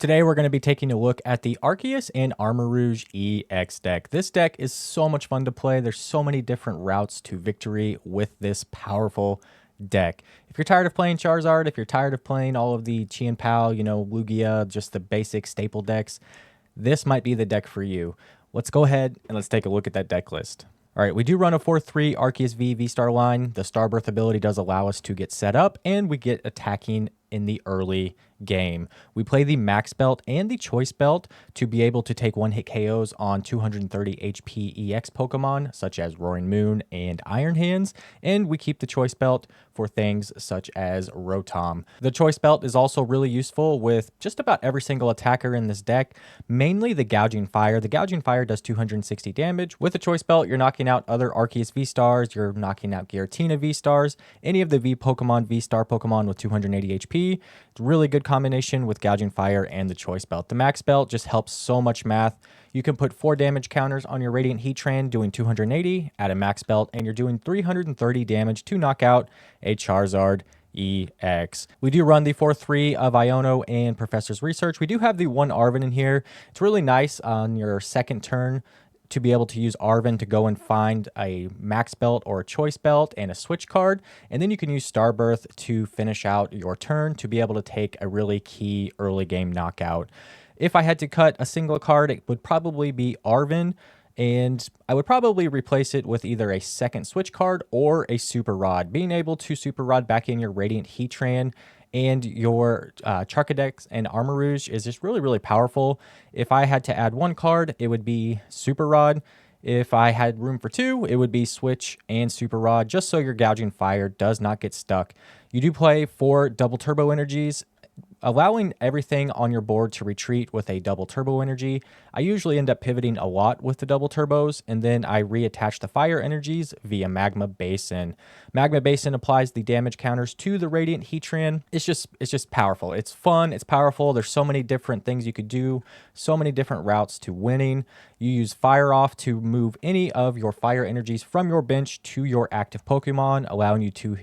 Today we're going to be taking a look at the Arceus and Armarouge EX deck. This deck is so much fun to play. There's so many different routes to victory with this powerful deck. If you're tired of playing Charizard, if you're tired of playing all of the Chi and Pao, Lugia, just the basic staple decks, this might be the deck for you. Let's go ahead and let's take a look at that deck list. All right, we do run a 4-3 Arceus V V-Star line. The Starbirth ability does allow us to get set up, and we get attacking in the early game. We play the Max Belt and the Choice Belt to be able to take one-hit KOs on 230 HP EX Pokemon, such as Roaring Moon and Iron Hands, and we keep the Choice Belt for things such as Rotom. The Choice Belt is also really useful with just about every single attacker in this deck, mainly the Gouging Fire. The Gouging Fire does 260 damage. With the Choice Belt, you're knocking out other Arceus V-Stars, you're knocking out Giratina V-Stars, any of the V-Pokemon, V-Star Pokemon with 280 HP. It's a really good combination with Gouging Fire and the Choice Belt. The Max Belt just helps so much math. You can put 4 damage counters on your Radiant Heatran doing 280 at a Max Belt, and you're doing 330 damage to knock out a Charizard EX. We do run the 4-3 of Iono and Professor's Research. We do have the one Arven in here. It's really nice on your second turn to be able to use Arven to go and find a Max Belt or a Choice Belt and a Switch card, and then you can use Starbirth to finish out your turn to be able to take a really key early game knockout. If I had to cut a single card, it would probably be Arven, and I would probably replace it with either a second Switch card or a Super Rod. Being able to Super Rod back in your Radiant Heatran and your Charcadet and Armarouge is just really, really powerful. If I had to add one card, it would be Super Rod. If I had room for 2, it would be Switch and Super Rod, just so your Gouging Fire does not get stuck. You do play 4 double turbo energies, allowing everything on your board to retreat with a double turbo energy. I usually end up pivoting a lot with the double turbos, and then I reattach the fire energies via Magma Basin. Magma Basin applies the damage counters to the Radiant Heatran. It's just powerful. It's fun. It's powerful. There's so many different things you could do, so many different routes to winning. You use Fire Off to move any of your fire energies from your bench to your active Pokemon, allowing you to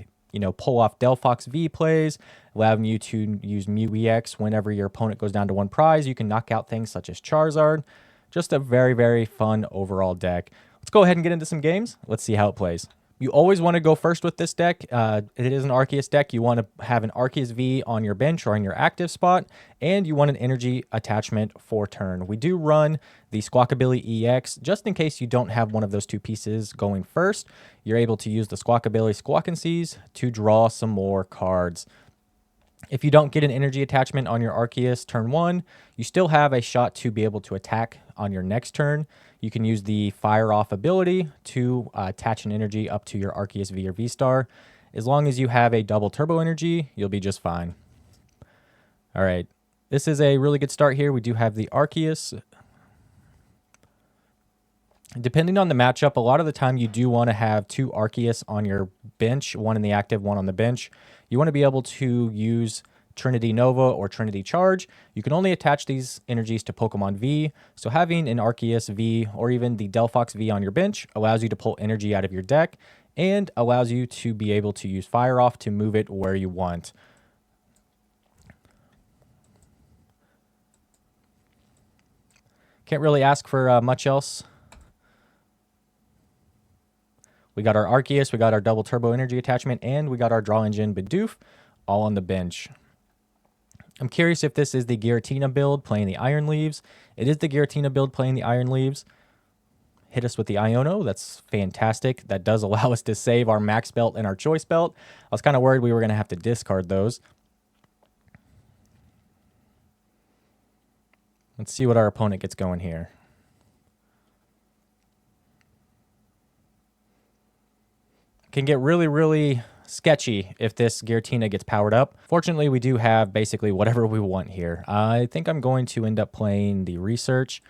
pull off Delphox V plays, allowing you to use Mew EX whenever your opponent goes down to 1 prize. You can knock out things such as Charizard. Just a very, very fun overall deck. Let's go ahead and get into some games. Let's see how it plays. You always want to go first with this deck. It is an Arceus deck. You want to have an Arceus V on your bench or on your active spot, and you want an energy attachment for turn. We do run the Squawkabilly EX just in case you don't have one of those 2 pieces going first. You're able to use the Squawkabilly Squawkencies to draw some more cards. If you don't get an energy attachment on your Arceus turn 1, you still have a shot to be able to attack on your next turn. You can use the Fire Off ability to attach an energy up to your Arceus V or V-Star. As long as you have a double turbo energy, you'll be just fine. All right, this is a really good start here. We do have the Arceus. Depending on the matchup, a lot of the time you do want to have 2 Arceus on your bench, one in the active, one on the bench. You want to be able to use Trinity Nova or Trinity Charge. You can only attach these energies to Pokemon V, so having an Arceus V or even the Delphox V on your bench allows you to pull energy out of your deck and allows you to be able to use Fire Off to move it where you want. Can't really ask for much else. We got our Arceus, we got our double turbo energy attachment, and we got our draw engine Bidoof all on the bench. I'm curious if this is the Giratina build playing the Iron Leaves. It is the Giratina build playing the Iron Leaves. Hit us with the Iono. That's fantastic. That does allow us to save our Max Belt and our Choice Belt. I was kind of worried we were going to have to discard those. Let's see what our opponent gets going here. Can get really, really sketchy if this Giratina gets powered up. Fortunately, we do have basically whatever we want here. I think I'm going to end up playing the Research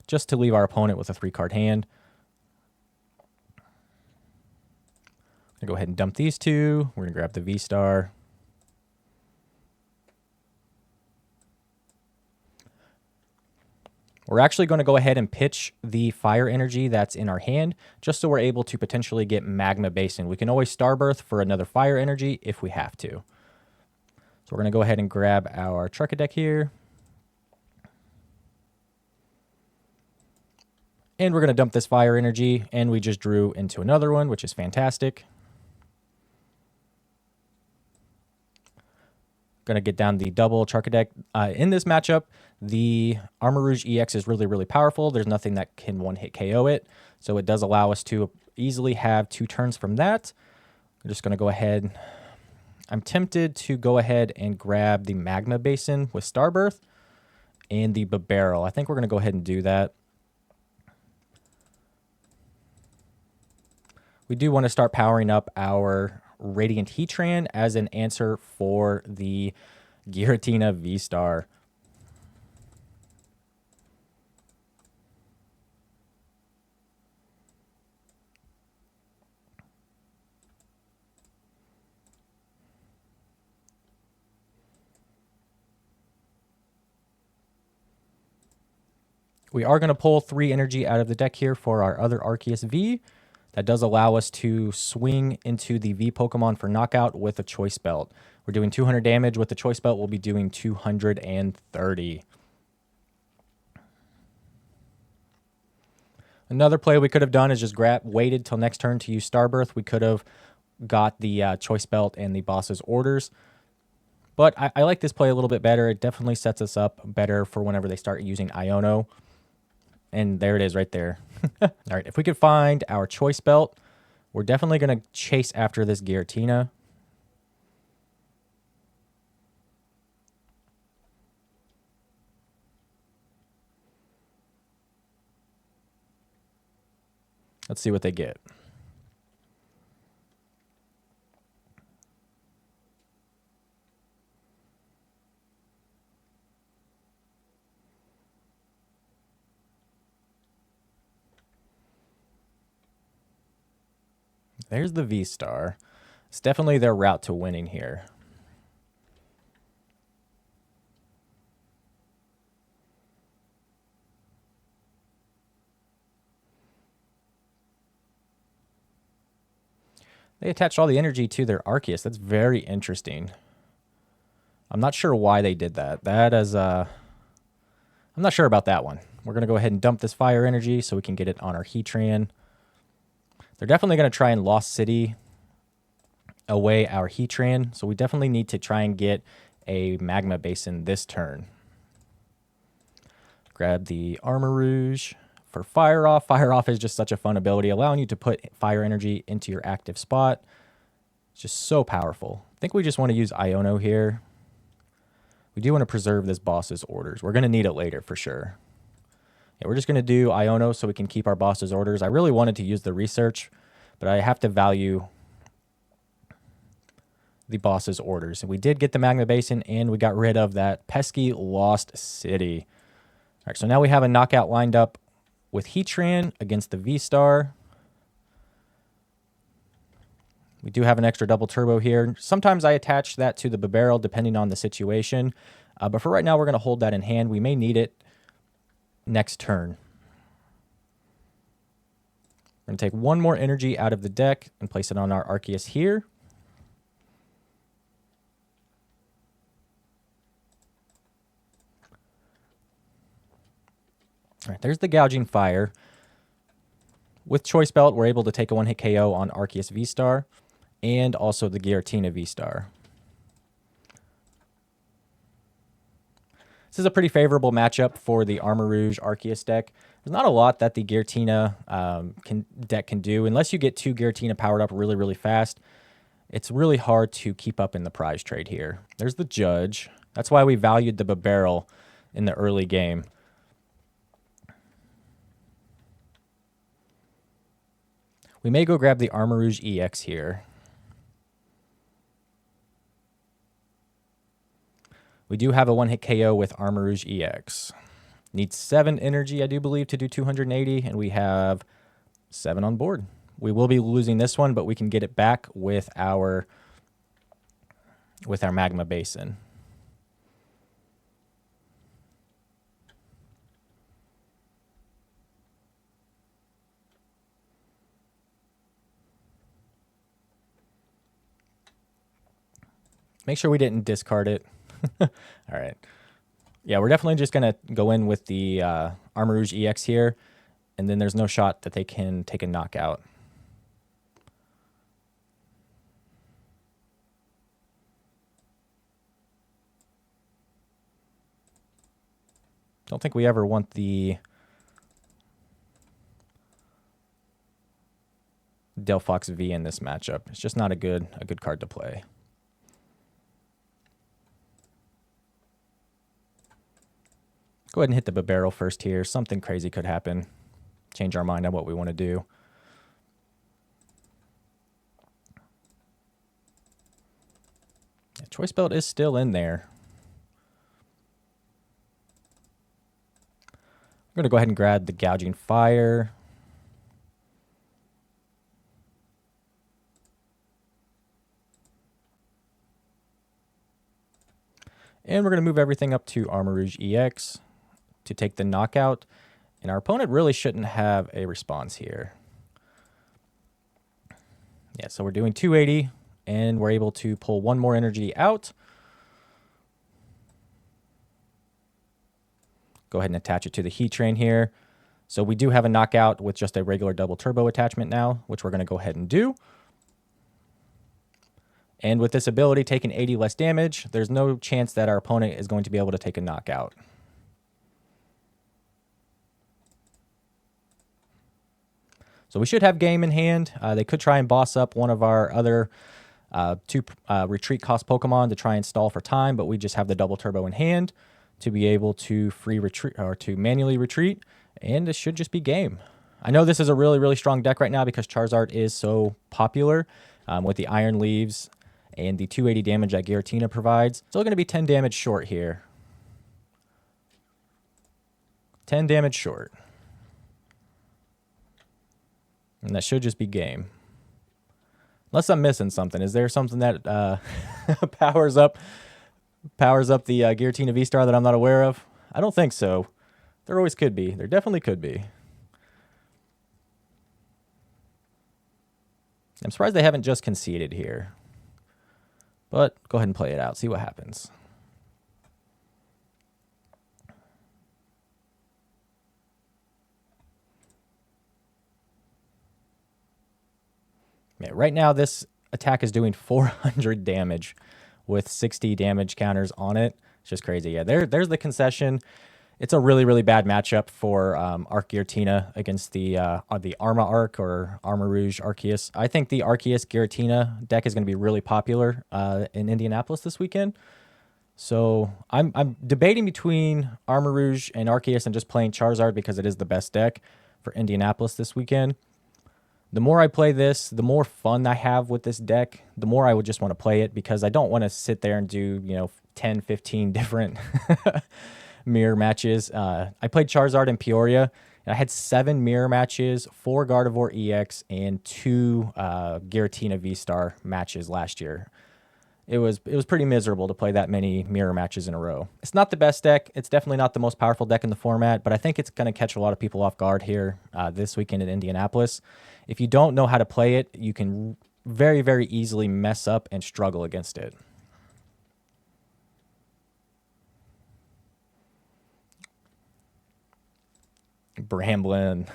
just to leave our opponent with a 3-card hand. I'm going to go ahead and dump these 2. We're going to grab the V-Star. We're actually going to go ahead and pitch the fire energy that's in our hand, just so we're able to potentially get Magma Basin. We can always Starbirth for another fire energy if we have to. So we're going to go ahead and grab our Charcadet here. And we're going to dump this fire energy, and we just drew into another one, which is fantastic. Going to get down the double Charcadet. In this matchup, the Armarouge EX is really, really powerful. There's nothing that can one-hit KO it, so it does allow us to easily have 2 turns from that. I'm just going to go ahead. I'm tempted to go ahead and grab the Magma Basin with Starbirth and the Bibarel. I think we're going to go ahead and do that. We do want to start powering up our Radiant Heatran as an answer for the Giratina V-Star. We are going to pull 3 energy out of the deck here for our other Arceus V. That does allow us to swing into the V Pokemon for knockout with a Choice Belt. We're doing 200 damage. With the Choice Belt, we'll be doing 230. Another play we could have done is just waited till next turn to use Starbirth. We could have got the Choice Belt and the boss's orders. But I like this play a little bit better. It definitely sets us up better for whenever they start using Iono. And there it is right there. All right, if we could find our Choice Belt, we're definitely going to chase after this Giratina. Let's see what they get. There's the V-Star. It's definitely their route to winning here. They attached all the energy to their Arceus. That's very interesting. I'm not sure why they did that. That is, I'm not sure about that one. We're going to go ahead and dump this fire energy so we can get it on our Heatran. They're definitely going to try and Lost City away our Heatran, so we definitely need to try and get a Magma Basin this turn. Grab the Armarouge for Fire Off. Fire Off is just such a fun ability, allowing you to put fire energy into your active spot. It's just so powerful. I think we just want to use Iono here. We do want to preserve this boss's orders. We're going to need it later for sure. Yeah, we're just going to do Iono so we can keep our boss's orders. I really wanted to use the research, but I have to value the boss's orders. And we did get the Magma Basin, and we got rid of that pesky Lost City. All right, so now we have a knockout lined up with Heatran against the V-Star. We do have an extra double turbo here. Sometimes I attach that to the Bibarel depending on the situation. But for right now, we're going to hold that in hand. We may need it next turn. We're going to take 1 more energy out of the deck and place it on our Arceus here. All right, there's the Gouging Fire. With Choice Belt, we're able to take a 1-hit KO on Arceus V-Star and also the Giratina V-Star. This is a pretty favorable matchup for the Armarouge Arceus deck. There's not a lot that the Giratina deck can do. Unless you get 2 Giratina powered up really, really fast, it's really hard to keep up in the prize trade here. There's the Judge. That's why we valued the Bibarel in the early game. We may go grab the Armarouge EX here. We do have a 1-hit KO with Armarouge EX. Needs 7 energy, I do believe, to do 280, and we have 7 on board. We will be losing this one, but we can get it back with our Magma Basin. Make sure we didn't discard it. All right. Yeah, we're definitely just going to go in with the Armarouge EX here. and then there's no shot that they can take a knockout. Don't think we ever want the Delphox V in this matchup. It's just not a good card to play. Go ahead and hit the Bibarel first here. Something crazy could happen. Change our mind on what we want to do. Yeah, Choice Belt is still in there. I'm going to go ahead and grab the Gouging Fire. And we're going to move everything up to Armarouge EX to take the knockout. And our opponent really shouldn't have a response here. Yeah, so we're doing 280, and we're able to pull one more energy out. Go ahead and attach it to the Heatran here. So we do have a knockout with just a regular double turbo attachment now, which we're going to go ahead and do. And with this ability, taking 80 less damage, there's no chance that our opponent is going to be able to take a knockout. So we should have game in hand. They could try and boss up one of our other two retreat cost Pokemon to try and stall for time, but we just have the double turbo in hand to be able to free retreat or to manually retreat, and it should just be game. I know this is a really, really strong deck right now because Charizard is so popular with the Iron Leaves and the 280 damage that Giratina provides. Still going to be 10 damage short here. 10 damage short. And that should just be game. Unless I'm missing something. Is there something that powers up the Giratina V-Star that I'm not aware of? I don't think so. There always could be. There definitely could be. I'm surprised they haven't just conceded here. But go ahead and play it out. See what happens. Yeah, right now, this attack is doing 400 damage with 60 damage counters on it. It's just crazy. Yeah, there's the concession. It's a really, really bad matchup for Arc Giratina against the Arma Arc or Armarouge Arceus. I think the Arceus Giratina deck is going to be really popular in Indianapolis this weekend. So I'm debating between Armarouge and Arceus and just playing Charizard because it is the best deck for Indianapolis this weekend. The more I play this, the more fun I have with this deck, the more I would just want to play it because I don't want to sit there and do, 10, 15 different mirror matches. I played Charizard in Peoria, and I had 7 mirror matches, 4 Gardevoir EX, and 2 Giratina V-Star matches last year. It was pretty miserable to play that many mirror matches in a row. It's not the best deck. It's definitely not the most powerful deck in the format, but I think it's going to catch a lot of people off guard here this weekend in Indianapolis. If you don't know how to play it, you can very, very easily mess up and struggle against it. Brambling.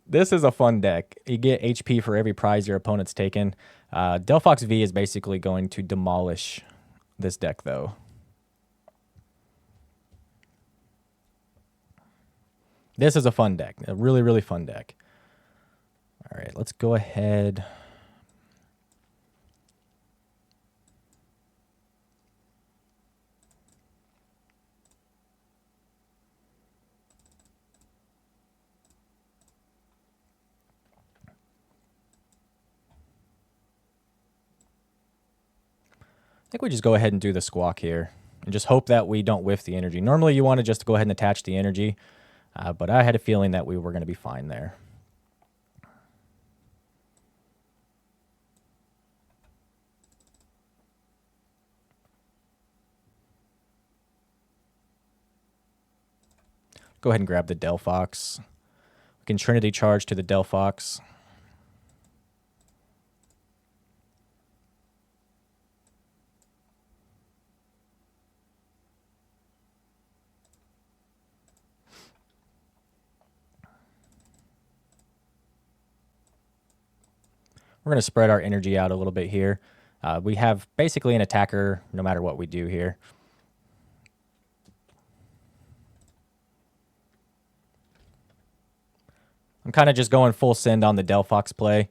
This is a fun deck. You get HP for every prize your opponent's taken. Delphox V is basically going to demolish this deck, though. This is a fun deck. A really, really fun deck. All right, let's go ahead. I think we just go ahead and do the squawk here and just hope that we don't whiff the energy. Normally you want to just go ahead and attach the energy, but I had a feeling that we were going to be fine there. Go ahead and grab the Delphox. We can Trinity Charge to the Delphox. We're going to spread our energy out a little bit here. We have basically an attacker no matter what we do here. I'm kind of just going full send on the Delphox play.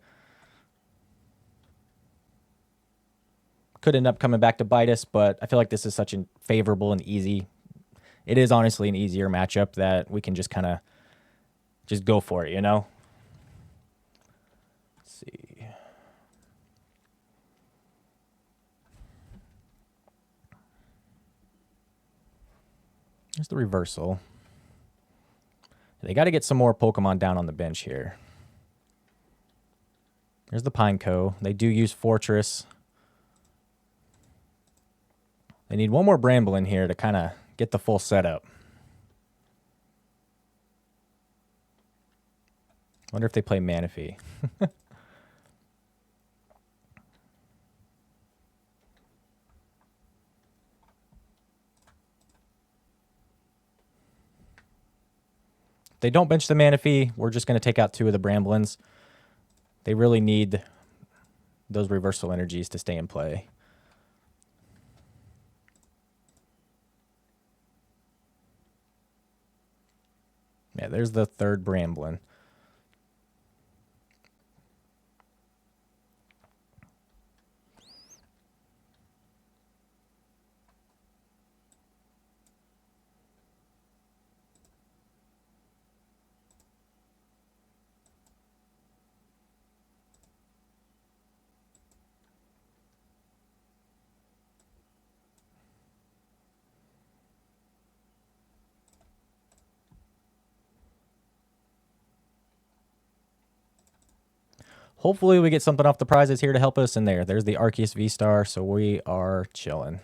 Could end up coming back to bite us, but I feel like this is such a favorable and easy. It is honestly an easier matchup that we can just kind of just go for it, you know? Let's see. Here's the reversal. They got to get some more Pokemon down on the bench here. There's the Pineco. They do use Fortress. They need one more Brambling here to kind of get the full setup. Wonder if they play Manaphy. They don't bench the Manaphy. We're just going to take out 2 of the Bramblings. They really need those reversal energies to stay in play. Yeah, there's the 3rd Brambling. Hopefully we get something off the prizes here to help us in there. There's the Arceus V-Star, so we are chilling.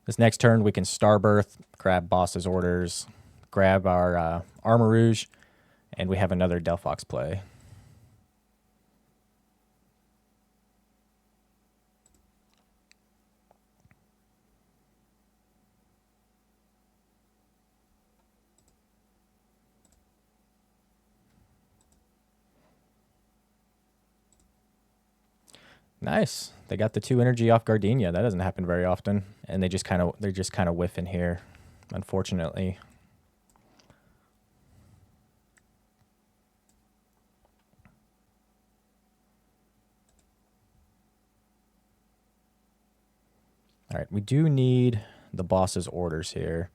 This next turn we can Starbirth, grab Boss's Orders, grab our Armarouge, and we have another Delphox play. Nice. They got the 2 energy off Gardenia. That doesn't happen very often, and they're just kind of whiffing here, unfortunately. All right, we do need the boss's orders here.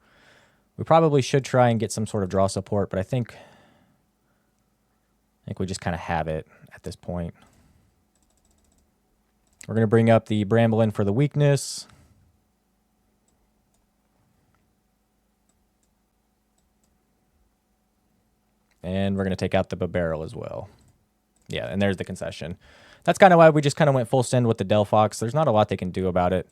We probably should try and get some sort of draw support, but I think we just kind of have it at this point. We're going to bring up the Brambling for the weakness. And we're going to take out the Bibarel as well. Yeah, and there's the concession. That's kind of why we just kind of went full send with the Delphox. There's not a lot they can do about it.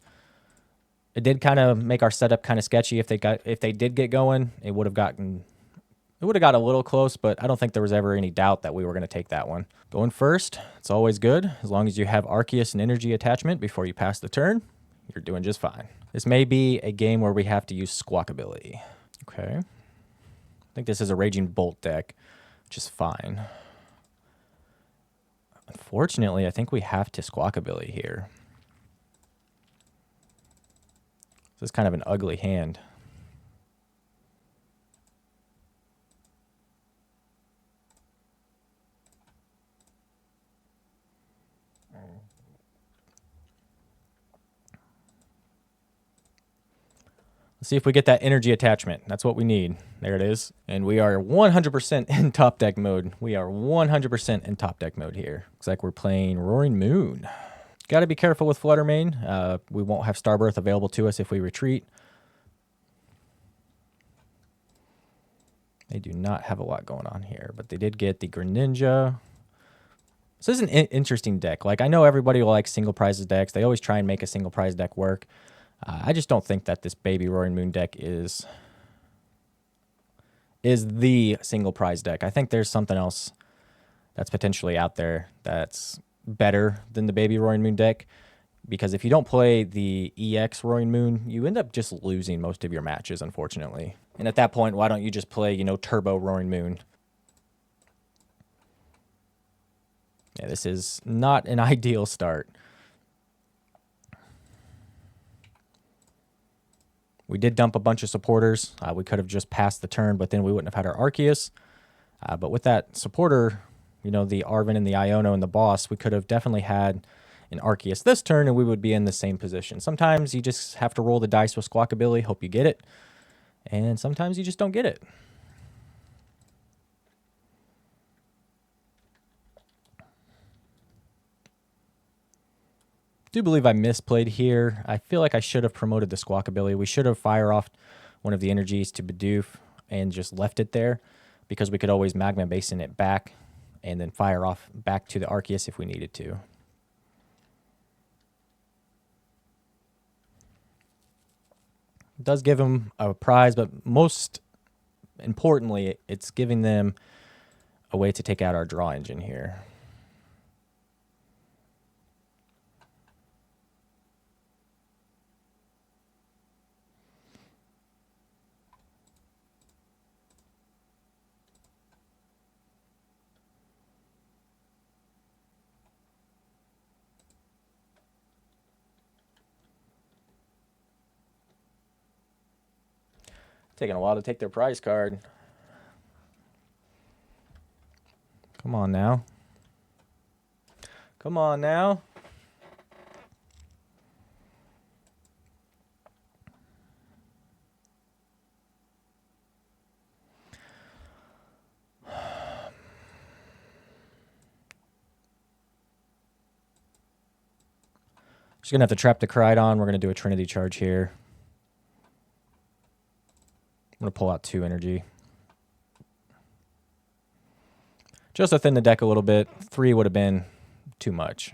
It did kind of make our setup kind of sketchy. If they did get going, it would have got a little close, but I don't think there was ever any doubt that we were going to take that one. Going first, it's always good. As long as you have Arceus and energy attachment before you pass the turn, you're doing just fine. This may be a game where we have to use Squawkabilly. Okay. I think this is a Raging Bolt deck, which is fine. Unfortunately, I think we have to Squawkabilly here. This is kind of an ugly hand. Let's see if we get that energy attachment. That's what we need. There it is. And we are 100% in top deck mode. We are 100% in top deck mode here. Looks like we're playing Roaring Moon. Got to be careful with Flutter Mane. We won't have Starbirth available to us if we retreat. They do not have a lot going on here, but they did get the Greninja. This is an interesting deck. Like, I know everybody will like single prizes decks. They always try and make a single prize deck work. I just don't think that this baby Roaring Moon deck is is the single prize deck. I think there's something else that's potentially out there that's better than the Baby Roaring Moon deck, because if you don't play the EX Roaring Moon, you end up just losing most of your matches, unfortunately. And at that point, why don't you just play, Turbo Roaring Moon? Yeah, this is not an ideal start. We did dump a bunch of supporters. We could have just passed the turn, but then we wouldn't have had our Arceus. But with that supporter, the Arven and the Iono and the boss, we could have definitely had an Arceus this turn, and we would be in the same position. Sometimes you just have to roll the dice with Squawkabilly, hope you get it. And sometimes you just don't get it. Do believe I misplayed here. I feel like I should have promoted the Squawkabilly. We should have fired off one of the energies to Bidoof and just left it there, because we could always Magma Basin it back and then fire off back to the Arceus if we needed to. It does give them a prize, but most importantly, it's giving them a way to take out our draw engine here. Taking a while to take their prize card. Come on now. Come on now. Just going to have to trap the Charizard. We're going to do a Trinity charge here. I'm going to pull out 2 energy. Just to thin the deck a little bit. 3 would have been too much.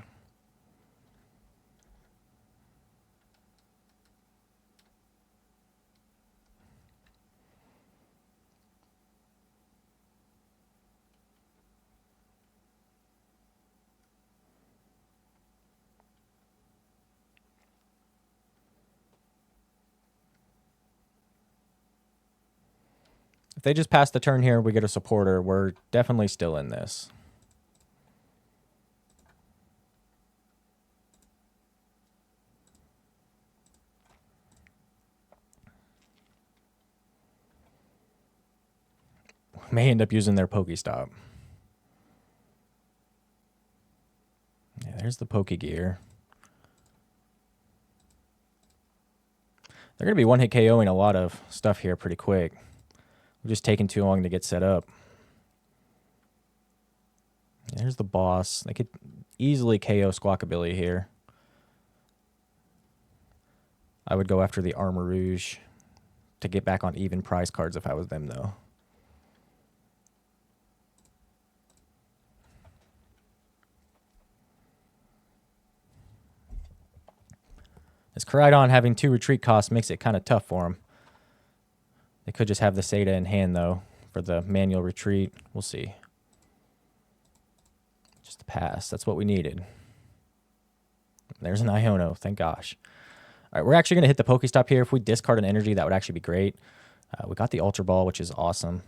If they just pass the turn here, we get a supporter, we're definitely still in this. May end up using their Pokestop. Yeah, there's the Pokegear. They're going to be one-hit KOing a lot of stuff here pretty quick. We're just taking too long to get set up. There's the boss. They could easily KO Squawkabilly here. I would go after the Armarouge to get back on even prize cards if I was them, though. This Charizard having 2 retreat costs makes it kind of tough for him. They could just have the Seda in hand, though, for the manual retreat. We'll see. Just a pass. That's what we needed. There's an Iono. Thank gosh. All right, we're actually going to hit the Pokestop here. If we discard an energy, that would actually be great. We got the Ultra Ball, which is awesome.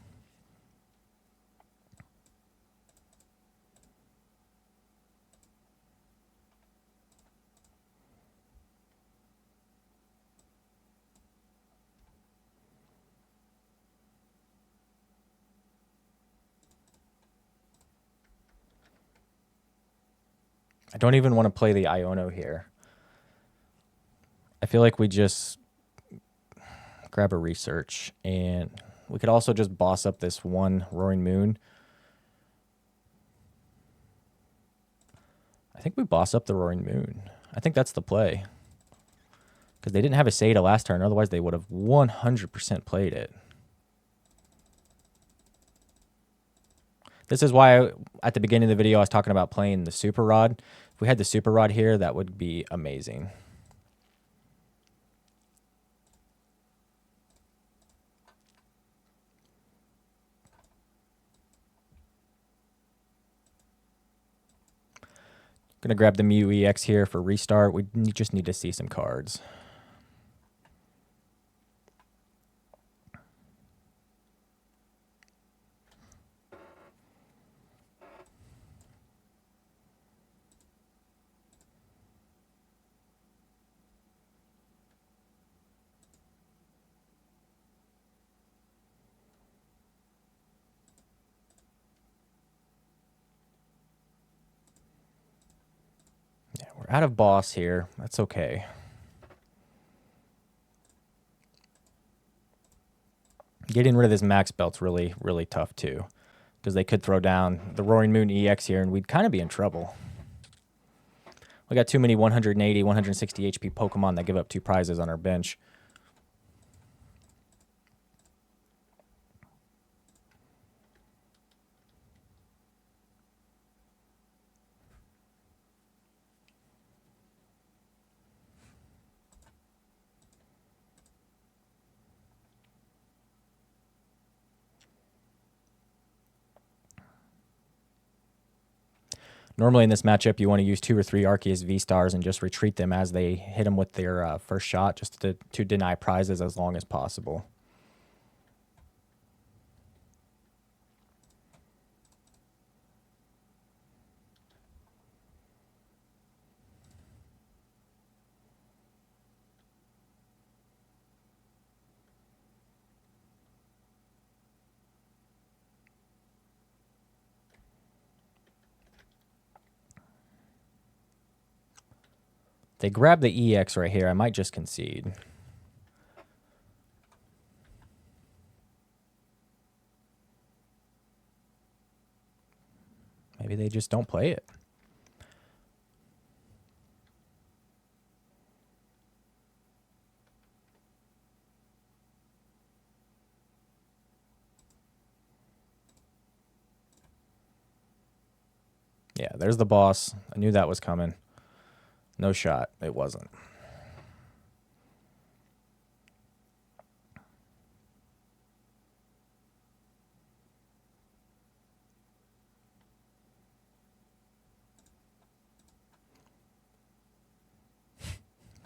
I don't even want to play the Iono here. I feel like we just grab a research, and we could also just boss up this one Roaring Moon. I think we boss up the Roaring Moon. I think that's the play. Because they didn't have a Seda last turn, otherwise they would have 100% played it. This is why at the beginning of the video I was talking about playing the Super Rod. If we had the Super Rod here, that would be amazing. Gonna grab the Mew EX here for restart. We just need to see some cards. Yeah, we're out of boss here. That's okay. Getting rid of this max belt's really, really tough too, because they could throw down the Roaring Moon EX here and we'd kind of be in trouble. We got too many 180, 160 HP Pokemon that give up 2 prizes on our bench. Normally in this matchup, you want to use 2 or 3 Arceus V-Stars and just retreat them as they hit them with their first shot, just to deny prizes as long as possible. They grab the EX right here. I might just concede. Maybe they just don't play it. Yeah, there's the boss. I knew that was coming. No shot. It wasn't.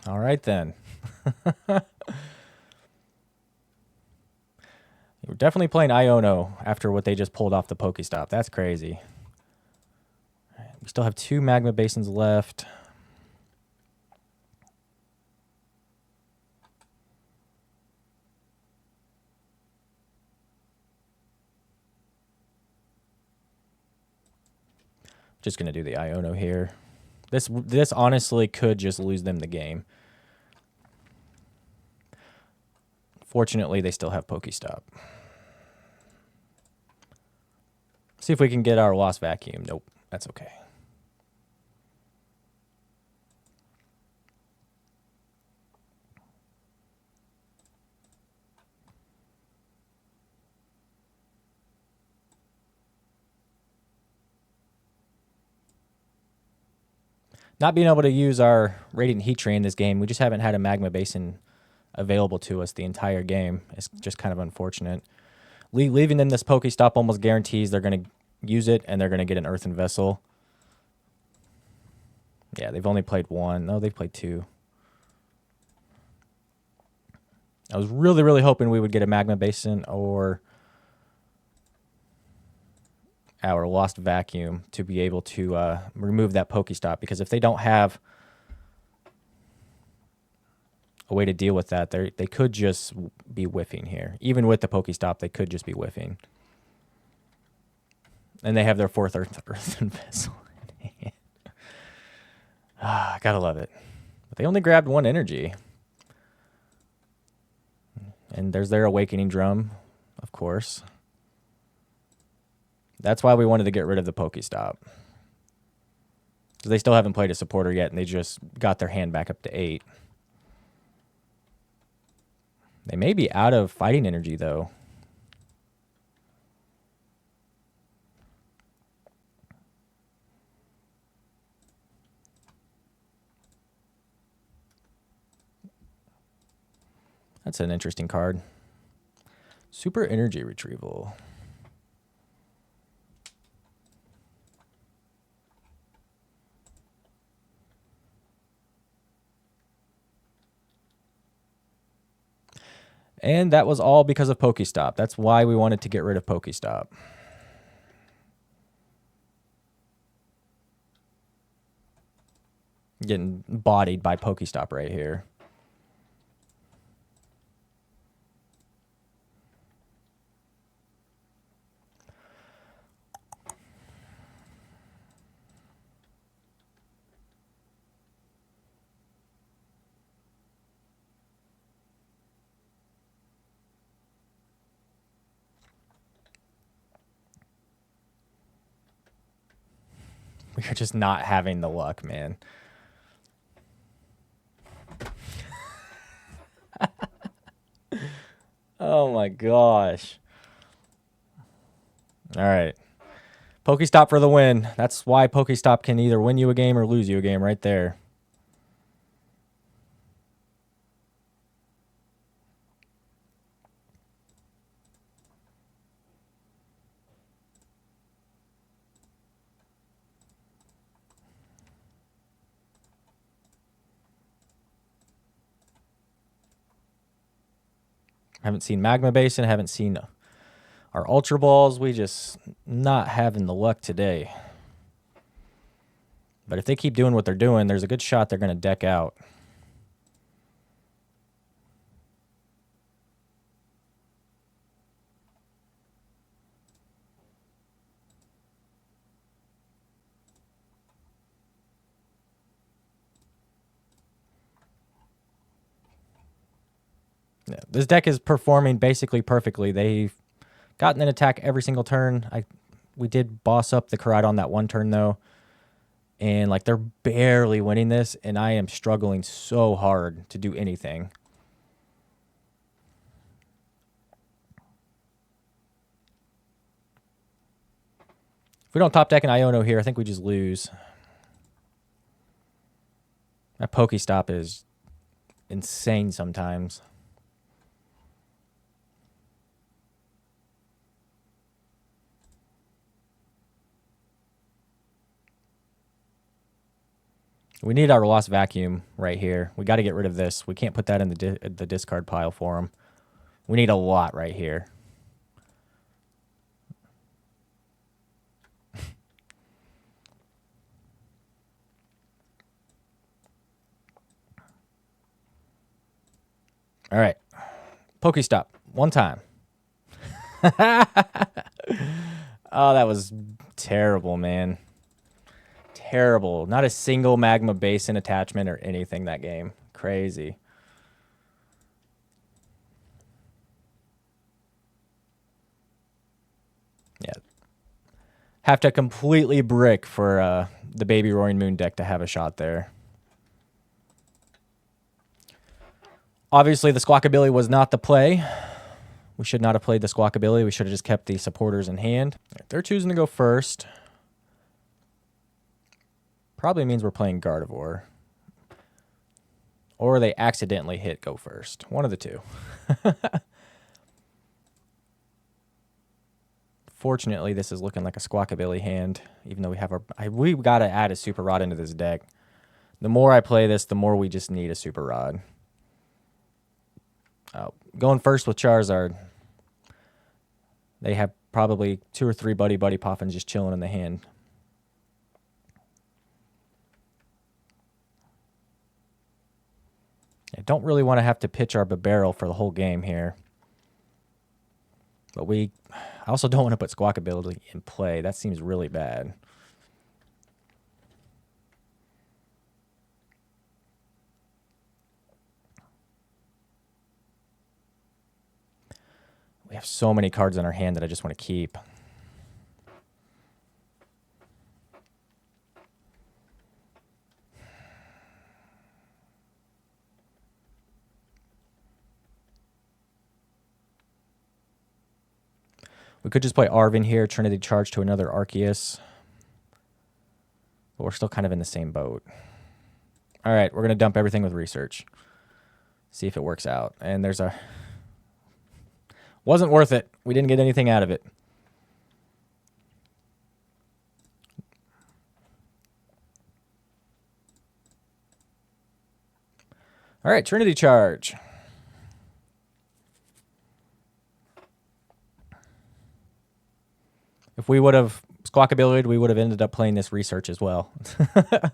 All right, then. We're definitely playing Iono after what they just pulled off the Pokestop. That's crazy. Right, we still have 2 Magma Basins left. Just going to do the Iono here. This honestly could just lose them the game. Fortunately, they still have Pokestop. See if we can get our Lost Vacuum. Nope, that's okay. Not being able to use our Radiant Heatran in this game, we just haven't had a Magma Basin available to us the entire game. It's just kind of unfortunate. Leaving them this Pokestop almost guarantees they're going to use it and they're going to get an Earthen Vessel. Yeah, they've only played 1. No, they've played 2. I was really, really hoping we would get a Magma Basin or our Lost Vacuum to be able to remove that Pokestop, because if they don't have a way to deal with that, they could just be whiffing here. Even with the Pokestop, they could just be whiffing. And they have their 4th Earthen Vessel in hand. I gotta love it. But they only grabbed 1 energy. And there's their Awakening Drum, of course. That's why we wanted to get rid of the Pokestop. Because they still haven't played a supporter yet, and they just got their hand back up to 8. They may be out of fighting energy, though. That's an interesting card. Super Energy Retrieval. And that was all because of Pokestop. That's why we wanted to get rid of Pokestop. Getting bodied by Pokestop right here. We are just not having the luck, man. Oh my gosh. All right. Pokestop for the win. That's why Pokestop can either win you a game or lose you a game right there. Haven't seen Magma Basin. Haven't seen our Ultra Balls. We just not having the luck today. But if they keep doing what they're doing, there's a good shot they're going to deck out. Yeah, this deck is performing basically perfectly. They've gotten an attack every single turn. We did boss up the Charizard on that one turn, though. And, like, they're barely winning this, and I am struggling so hard to do anything. If we don't top deck an Iono here, I think we just lose. That Pokestop is insane sometimes. We need our Lost Vacuum right here. We got to get rid of this. We can't put that in the discard pile for him. We need a lot right here. All right. Pokestop. One time. Oh, that was terrible, man. Terrible. Not a single Magma Basin attachment or anything that game. Crazy. Yeah. Have to completely brick for the Baby Roaring Moon deck to have a shot there. Obviously, the Squawkabilly was not the play. We should not have played the Squawkabilly. We should have just kept the supporters in hand. They're choosing to go first. Probably means we're playing Gardevoir. Or they accidentally hit go first. One of the two. Fortunately, this is looking like a Squawkabilly hand, even though we have we got to add a Super Rod into this deck. The more I play this, the more we just need a Super Rod. Going first with Charizard. They have probably 2 or 3 Buddy Poffins just chilling in the hand. I don't really want to have to pitch our Bibarel for the whole game here. But I also don't want to put Squawkabilly in play. That seems really bad. We have so many cards in our hand that I just want to keep. We could just play Arven here, Trinity Charge to another Arceus. But we're still kind of in the same boat. All right, we're going to dump everything with Research. See if it works out. And there's a... Wasn't worth it. We didn't get anything out of it. All right, Trinity Charge. If we would have Squawkabilly, we would have ended up playing this research as well. I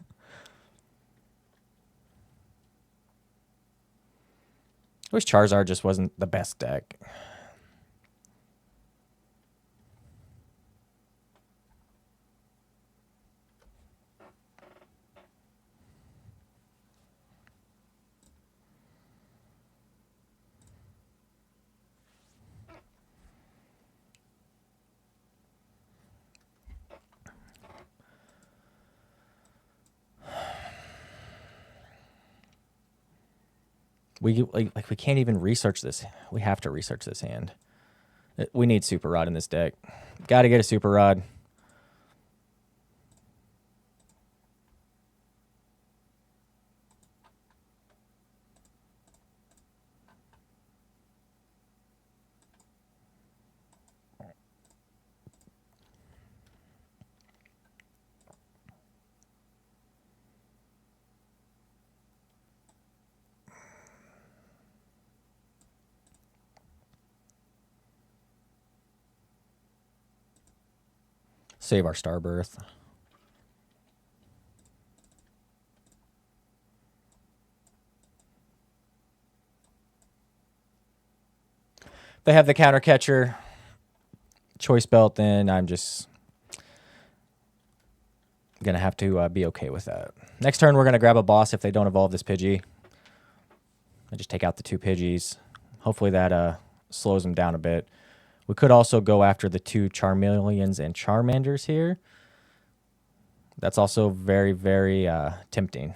wish Charizard just wasn't the best deck. We can't even research this. We have to research this hand. We need Super Rod in this deck. Got to get a Super Rod. Save our Starbirth. They have the counter catcher, choice belt, then I'm just going to have to be okay with that. Next turn, we're going to grab a boss if they don't evolve this Pidgey. I just take out the 2 Pidgeys. Hopefully that slows them down a bit. We could also go after the 2 Charmeleons and Charmanders here. That's also very, very tempting.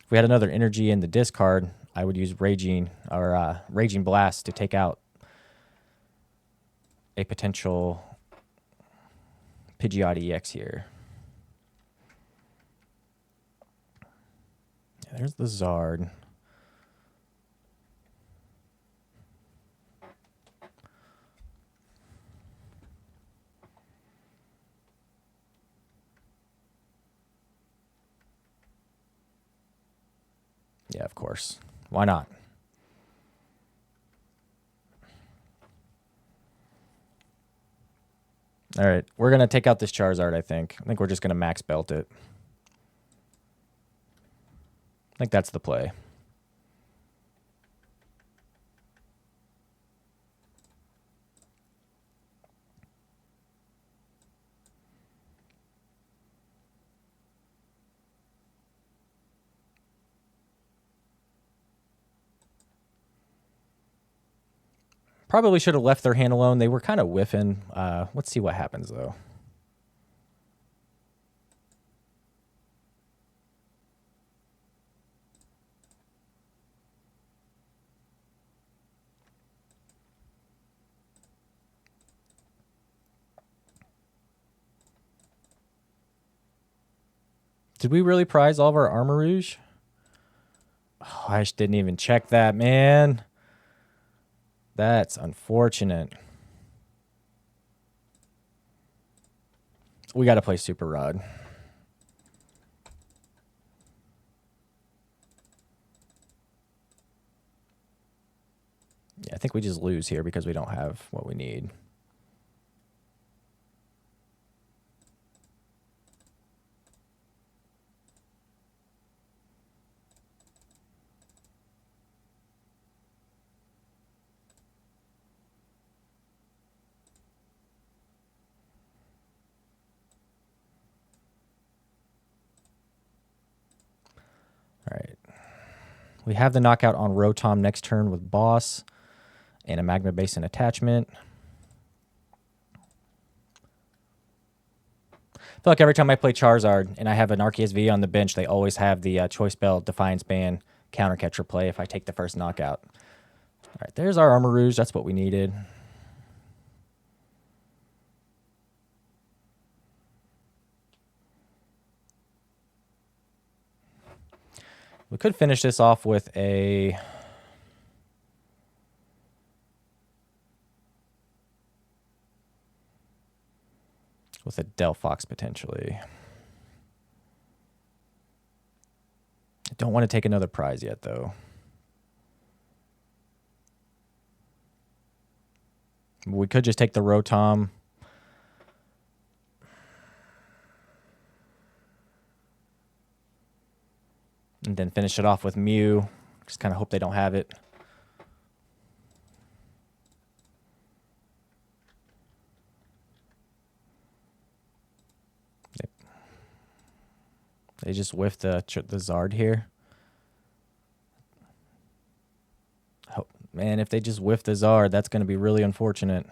If we had another energy in the discard, I would use Raging Blast to take out a potential Pidgeot EX here. Yeah, there's the Zard. Yeah, of course. Why not? All right, we're going to take out this Charizard, I think. I think we're just going to max belt it. I think that's the play. Probably should have left their hand alone. They were kind of whiffing. Let's see what happens, though. Did we really prize all of our Armarouge? Oh, I just didn't even check that, man. That's unfortunate. We got to play Super Rod. Yeah, I think we just lose here because we don't have what we need. All right. We have the knockout on Rotom next turn with Boss and a Magma Basin attachment. I feel like every time I play Charizard and I have an Arceus V on the bench, they always have the Choice Belt, Defiance Band, Counter Catcher play if I take the first knockout. All right, there's our Armarouge. That's what we needed. We could finish this off with a Delphox potentially. I don't want to take another prize yet, though. We could just take the Rotom. And then finish it off with Mew. Just kind of hope they don't have it. They just whiffed the Zard here. Oh, man, if they just whiff the Zard, that's going to be really unfortunate.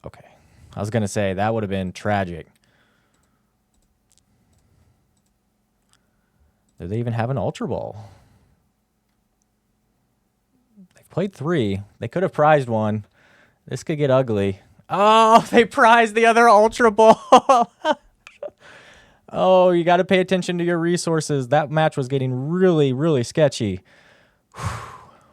Okay. I was going to say, that would have been tragic. Do they even have an Ultra Ball? They've played 3. They could have prized one. This could get ugly. Oh, they prized the other Ultra Ball. Oh, you got to pay attention to your resources. That match was getting really, really sketchy. Whew.